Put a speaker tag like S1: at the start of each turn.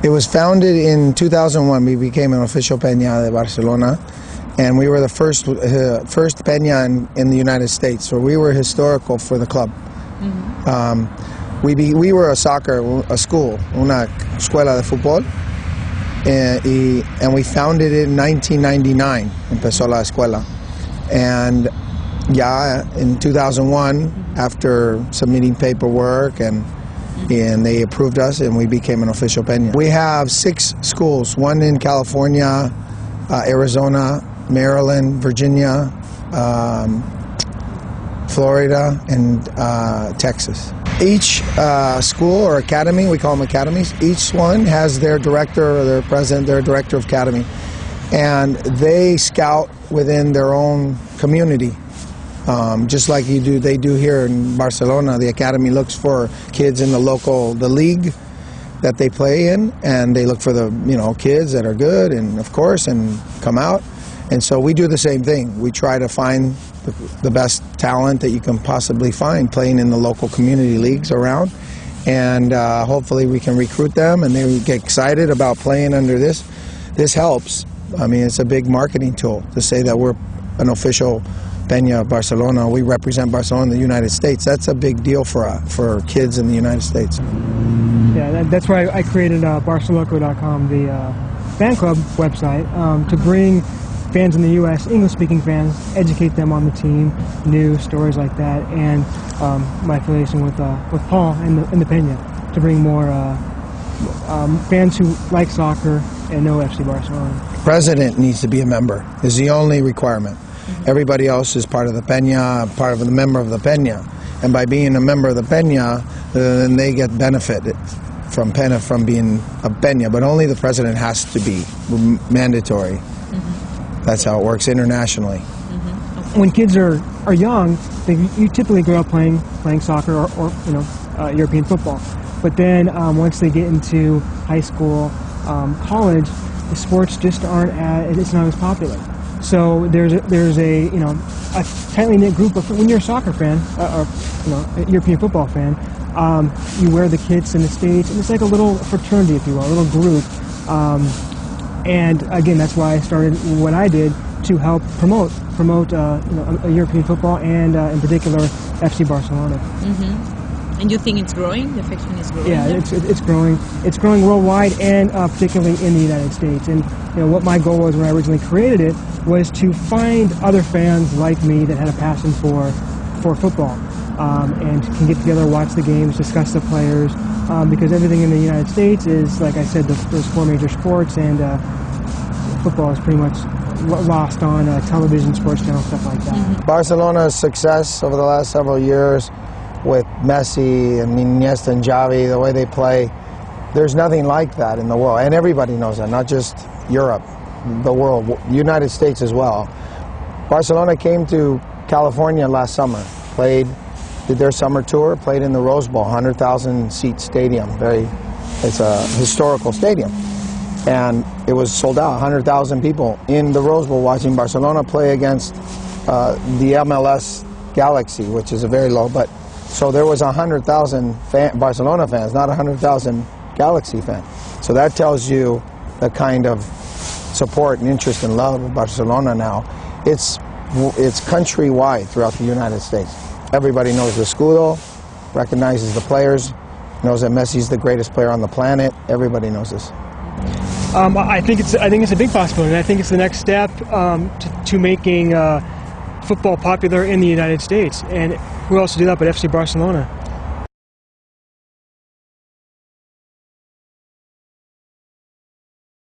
S1: It was founded in 2001. We became an official Penya de Barcelona, and we were the first Penya in the United States. So we were historical for the club. We were a school, una escuela de fútbol, and we founded it in 1999. Empezó la escuela, and in 2001, after submitting paperwork and they approved us, and we became an official Penya. We have 6 schools, one in California, Arizona, Maryland, Virginia, Florida, and Texas. Each school or academy, we call them academies, each one has their director or their president, their director of academy, and they scout within their own community. Just like they do here in Barcelona. The academy looks for kids in the league that they play in, and they look for the kids that are good and come out. And so we do the same thing. We try to find the best talent that you can possibly find playing in the local community leagues around, and hopefully we can recruit them and they get excited about playing under this. This helps. I mean, it's a big marketing tool to say that we're an official Penya Barcelona. We represent Barcelona in the United States. That's a big deal for kids in the United States.
S2: Yeah, that's why I created Barcaloco.com, the fan club website, to bring fans in the U.S., English-speaking fans, educate them on the team, news, stories like that, and my affiliation with Paul and the Penya to bring more fans who like soccer and know FC Barcelona.
S1: The president needs to be a member. Is the only requirement. Everybody else is part of the Penya, part of the member of the Penya, and by being a member of the Penya, then they get benefited from being a Penya. But only the president has to be mandatory. That's how it works internationally.
S2: When kids are young, you typically grow up playing soccer or European football. But then once they get into high school, college, the sports just it's not as popular. So there's a tightly knit group of, when you're a soccer fan or a European football fan, you wear the kits in the States, and it's like a little fraternity, if you will, a little group. And again, that's why I started what I did to help promote a European football and in particular FC Barcelona.
S3: And you think it's growing? The affection is growing?
S2: Yeah, it's growing. It's growing worldwide, and particularly in the United States. And what my goal was when I originally created it was to find other fans like me that had a passion for football, and can get together, watch the games, discuss the players, because everything in the United States is, like I said, those 4 major sports, and football is pretty much lost on television, sports channels, stuff like that.
S1: Barcelona's success over the last several years, with Messi and Iniesta and Xavi, the way they play, there's nothing like that in the world, and everybody knows that, not just Europe, the world, United States as well. Barcelona came to California last summer, did their summer tour, played in the Rose Bowl, 100,000 seat stadium. It's a historical stadium, and it was sold out. 100,000 people in the Rose Bowl watching Barcelona play against the MLS Galaxy, which is a very low, but. So there was 100,000 Barcelona fans, not 100,000 Galaxy fans. So that tells you the kind of support and interest and love of Barcelona now. It's countrywide throughout the United States. Everybody knows the escudo, recognizes the players, knows that Messi's the greatest player on the planet. Everybody knows this.
S2: I think it's a big possibility. I think it's the next step to making football popular in the United States. And who else to do that but FC Barcelona?